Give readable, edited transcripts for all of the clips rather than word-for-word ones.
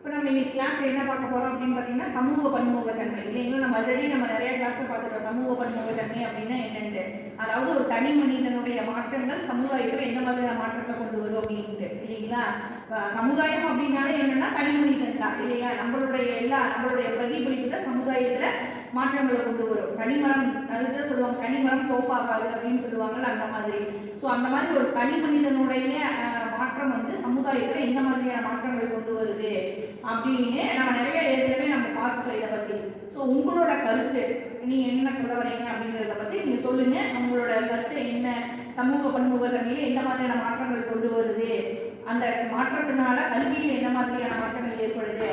இப்போ நம்ம இன்னைக்கு கிளாஸ்ல என்ன பார்க்க போறோம் அப்படின்னு பார்த்தீங்கன்னா சமூக பன்முகத்தன்மை இல்லைங்களா. நம்ம ஆல்ரெடி நம்ம நிறைய கிளாஸ்ல பார்த்துட்டோம் சமூக பன்முகத்தன்மை அப்படின்னா என்னென்னு. அதாவது ஒரு தனி மனிதனுடைய மாற்றங்கள் சமுதாயத்தில் எந்த மாதிரியான மாற்றத்தை கொண்டு வரும் அப்படின்ட்டு இல்லைங்களா. சமுதாயம் அப்படின்னாலே என்னன்னா தனி மனிதன் தான் இல்லையா. நம்மளுடைய பிரதிபலிப்பு தான் சமுதாயத்தில் மாற்றங்களை கொண்டு வரும். தனிமரம் அதுதான் சொல்லுவாங்க, தனிமரம் தோப்பாகாது அப்படின்னு சொல்லுவாங்கல்ல, அந்த மாதிரி. ஸோ அந்த மாதிரி ஒரு தனி மனிதனுடைய மாற்றம் வந்து சமுதாயத்தில் எந்த மாதிரியான மாற்றங்களை கொண்டு வருது அப்படின்னு நம்ம நிறைய ஏற்கனவே நம்ம பார்த்துக்கலாம் இதை பற்றி. ஸோ உங்களோட கருத்து நீங்கள் என்ன சொல்ல வரீங்க அப்படிங்கிறத பற்றி நீங்கள் சொல்லுங்கள். உங்களோட கருத்து என்ன, சமூக பன்முகத்தன்மையில் எந்த மாதிரியான மாற்றங்கள் கொண்டு வருது, அந்த மாற்றத்தினால கல்வியில் என்ன மாதிரியான மாற்றங்கள் ஏற்படுது,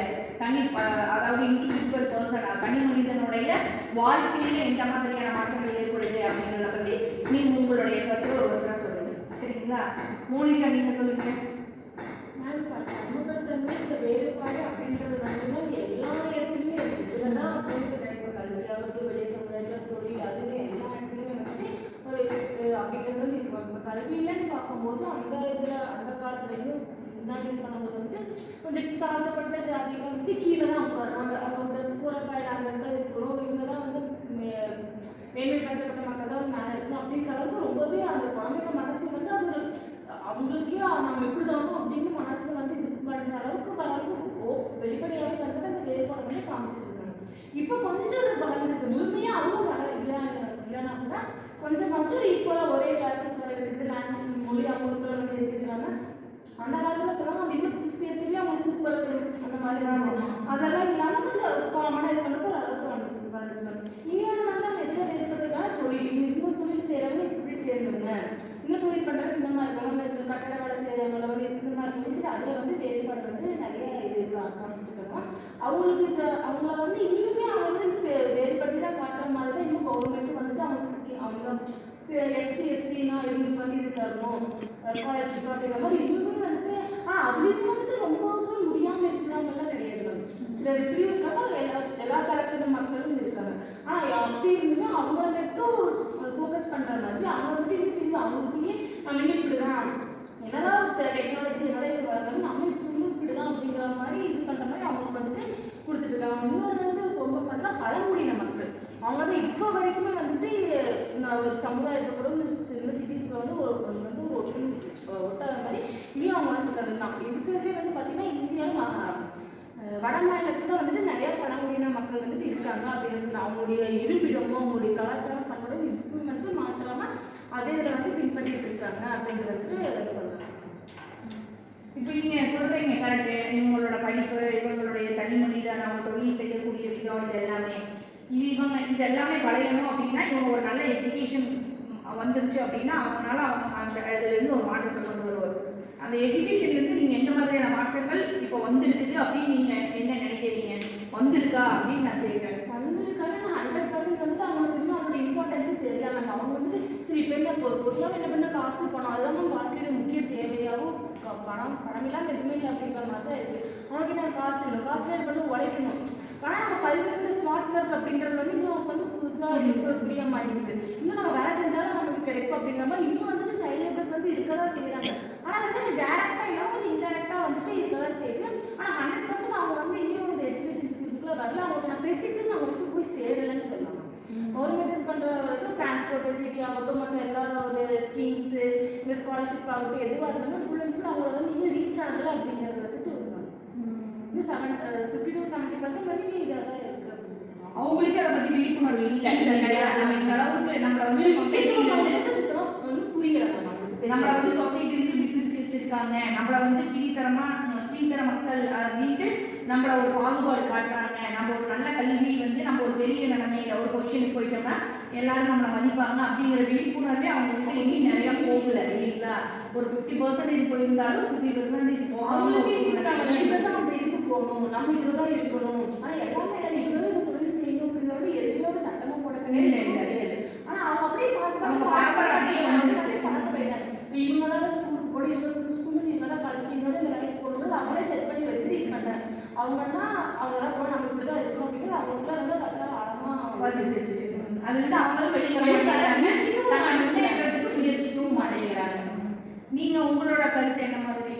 அதாவது இண்டிவிஜுவல் பர்சன் தனி மனிதனுடைய வாழ்க்கையில் எந்த மாதிரியான மாற்றங்கள் ஏற்படுது அப்படிங்கிறத பற்றி நீங்கள் உங்களுடைய கருத்தை ஒருத்தராக சொல்லுங்கள். சரிங்களா. மோனிஷா நீங்கள் சொல்லுங்கள். சமூகத்தன்மை இந்த வேறுபாடு அப்படின்றது வந்து எல்லா இடத்துலையுமே இருக்குது. இதுதான் அப்படின்றது இப்போ கல்வியாகட்டும், வெளியே சமுதாயத்தில் தொழில், அதுவே எல்லா இடத்துலையுமே வந்துட்டு ஒரு அப்படின்றது வந்து இப்போ கல்வியிலன்னு பார்க்கும்போது அந்த காலத்துலேயும் முன்னாடி பண்ணும்போது வந்து கொஞ்சம் தாழ்த்தப்பட்ட ஜாதிகள் வந்து கீழே தான் உட்காருவாங்க. அவங்க வந்து கூறப்பாடு அந்த இடத்துல இருக்கணும், இவங்க தான் வந்து மேன்மைப்படுத்தப்பட்ட மக்கள் தான் மேலே இருக்கணும் அப்படிங்கிற அளவுக்கு ரொம்பவே அந்த குழந்தைங்க மனசு வந்து அது ஒரு அவங்களுக்கே நம்ம எப்படி தானோ அப்படின்னு மனசுல வந்து இது பண்ணுற அளவுக்கு வெளிப்படையாகவே வந்து அந்த வேறுபாடு வந்து காமிச்சிட்டு இருக்காங்க. இப்போ கொஞ்சம் அது வளர்ந்துருக்கு, முழுமையாக அதுவும் இல்லைன்னா கூட கொஞ்சம் ஈக்குவலாக ஒரே கிளாஸுக்கு இருக்கிறாங்க, மொழி அவங்களுக்குள்ள வந்து எழுதிக்கிறாங்க. அந்த காலத்தில் சொல்லுவாங்க அந்த இது பேசி அவங்களுக்கு கூப்பிடுறது அந்த மாதிரி அதெல்லாம் இல்லாமல் கொஞ்சம் காமனாக இது பண்ணுறது ஒரு அளவுக்கு வளர்ந்துச்சு. இன்னொன்று வந்து அவங்க எதில் வேறுபடுறதுக்கான தொழில், இன்னும் தொழில் செய்கிறவங்க இப்படி சேர்ந்துருங்க, இன்னும் தொழில் பண்ணுறது இந்த மாதிரி இருக்காங்க, இந்த கட்டட வேலை செய்கிறவங்கள வந்து இந்த மாதிரி முடிச்சுட்டு அதில் வந்து வேறுபாடு வந்து நிறைய இது காமிச்சிட்டு இருக்காங்க. அவங்களுக்கு அவங்கள வந்து இன்னுமே அவங்க வந்து வேறுபட்டு தான் காட்டுற மாதிரி தான் இன்னும் கவர்மெண்ட்டும் வந்துட்டு அவங்க எஸ்சினா இவங்களுக்கு வந்து இது தரணும் ஸ்காலர்ஷிப் அப்படிங்கிற மாதிரி இன்னுமே வந்துட்டு அதுலேயுமே வந்துட்டு ரொம்ப முடியாமல் இருக்கிறவங்கலாம் கிடையாது. சிலர் இப்படி இருக்காங்க, எல்லா தரத்துல மக்களும் இருக்காங்க. ஆனால் அப்படி இருந்துமே அவங்கள மட்டும் ஃபோக்கஸ் பண்ணுற மாதிரி அவங்க வந்துட்டு இன்னும் அவங்களுக்குள்ளேயே நம்ம இன்னும் இப்படி தான் என்னதான் டெக்னாலஜி என்னதான் இது வளர்ந்தாலும் நம்ம இன்னும் இப்படி தான் அப்படிங்கிற மாதிரி இது பண்ணுற மாதிரி அவங்களுக்கு வந்துட்டு கொடுத்துட்டு இருக்காங்க. இன்னொரு வந்து ரொம்ப பார்த்தா பழங்குடியின மக்கள் அவங்க வந்து இப்போ வரைக்குமே வந்துட்டு ஒரு சமுதாயத்தை கூட சின்ன சிட்டிஸ்ல வந்து ஒட்டாத மாதிரி இன்னும் அவங்க வந்து இருக்காங்க. இருக்கிறதே வந்து பார்த்தீங்கன்னா இந்தியாவில் வட மாநிலத்தில் வந்துட்டு நிறைய பழங்குடியின மக்கள் வந்துட்டு இருக்காங்க அப்படின்னு சொன்னால் அவங்களுடைய இருப்பிடமும் அவங்களுடைய கலாச்சாரம் பண்ணுறது இப்போ மட்டும் மாற்றாமல் அதே இதில் வந்து பின்பற்றிட்டு இருக்காங்க அப்படிங்கிறது சொல்கிறேன். இப்போ நீங்கள் சொல்கிறீங்க கரெக்டு, இவங்களோட படிப்பு, இவங்களுடைய தனி மனிதன், அவங்க தொழில் செய்யக்கூடிய விதம், இது எல்லாமே வளையணும் அப்படின்னா இவங்க ஒரு நல்ல எஜுகேஷன் வந்துருச்சு அப்படின்னா அவங்களால அந்த இதுலேருந்து ஒரு மாற்றத்தை கொண்டு வருவார். அந்த எஜுகேஷன்லேருந்து நீங்கள் எந்த மாதிரியான மாற்றங்கள் இப்போ வந்துருக்குது அப்படின்னு நீங்கள் என்ன நினைக்கிறீங்க, வந்திருக்கா அப்படின்னு நான் கேட்குறேன். வந்திருக்கான்னு 100% வந்து அவங்களுக்கு இன்னும் அதோட இம்பார்ட்டன்ஸும் தெரியாமல் அவங்க வந்துட்டு சரி இப்போ என்ன பொதுவாக என்ன பண்ண காசு பணம் அதெல்லாம் வாழ்க்கையோட முக்கிய தேவையாகவும் பணம் இல்லாமல் எதுவுமே இல்லை அப்படிங்கிற மாதிரி தான் இருக்குது. அவங்ககிட்ட காசு இல்லை, காசு பண்ணி உழைக்கணும். ஆனால் நம்ம கல்வியில் ஸ்மார்ட் ஒர்க் அப்படிங்கிறது வந்து இன்னும் அவங்க வந்து புதுசாக புரிய மாட்டேங்குது. இன்னும் நம்ம வேலை செஞ்சாலும் நமக்கு கிடைக்கும் அப்படிங்கிற மாதிரி இன்னும் வந்துட்டு சைல்ட் லேபர்ஸ் வந்து இருக்க தான் செய்கிறாங்க. ஆனால் அது வந்து டேரெக்டாக இல்லாமல் கொஞ்சம் இன்டெரக்டாக வந்துட்டு இருக்க தான் செய்யுது. ஆனால் 100% அவங்க வந்து இன்னும் ஒரு எஜுகேஷன் ஸ்கூலுக்குள்ள வரல, அவங்களுக்கு நான் ஃபெசிலிட்டிஸ் அவங்களுக்கு போய் சேரலைன்னு சொல்லலாம். கவர்மெண்ட் இது பண்ணுறது டிரான்ஸ்போர்ட் ஃபெசிலிட்டி ஆகட்டும், மற்ற எல்லா ஒரு ஸ்கீம்ஸு இந்த ஸ்காலர்ஷிப் ஆகட்டும் எதுவாக இருந்தாலும் ஃபுல் அண்ட் ஃபுல் அவங்கள வந்து இன்னும் ரீச் ஆகலை அப்படிங்கிறது வந்துட்டு இன்னும் 50 to 70% வந்து இதாக தான் இருக்குது. அவங்களுக்கு அதை பற்றி விழிப்புணர்வு இல்லை கிடையாது. நம்ம இந்த அளவுக்கு நம்மளை வந்து சொசைட்டியில் சுத்தமாக வந்து புரியலை, நம்மளை வந்து சொசைட்டிலேருந்து பிரித்து வச்சுருக்காங்க, நம்மளை வந்து கீழ்த்தர மக்கள் அப்படின்ட்டு நம்மளை ஒரு பாகுபாடு காட்டுறாங்க. நம்ம ஒரு நல்ல கல்வி வந்து நம்ம ஒரு பெரிய நிலைமையில ஒரு பொசிஷனுக்கு போயிட்டோம்னா எல்லாரும் நம்மளை மதிப்பாங்க அப்படிங்கிற விழிப்புணர்வே அவங்ககிட்ட இன்னும் நிறையா போகலை இல்லைங்களா. ஒரு 50% போயிருந்தாலும் 50% போகணும், அப்படி இருக்கு போகணும், நம்ம இதில் தான் இருக்கணும். ஆனால் எல்லாமே இருக்கிறது இந்த தொழில் செய்யணும் அப்படிங்கிறது எதுவுமே ஒரு சட்டமாக போடவே இல்லை கிடையாது. ஆனால் அவங்க அப்படியே அப்படியே வந்துருச்சு பணத்தை போயிட்டாங்க. இவங்க தான் ஸ்கூலுக்கு போய் ஸ்கூலுக்கு இவங்க தான் கல்வி இவங்க தான் இந்த வேலைக்கு போகணும் அவங்களே செட் பண்ணி வச்சுட்டு இது பண்ணாங்க. அவங்கன்னா அவங்க தான் போய் நம்ம இப்படி தான் இருக்கணும் அப்படிங்கிறது அவங்களுக்குலாம் வந்து நல்லா ஆழமாக வந்துச்சு. அது வந்து அவங்களும் வெளியே முயற்சிக்கவும் மாட்டேங்கிறாங்க. நீங்கள் உங்களோட கருத்து என்ன மாதிரி?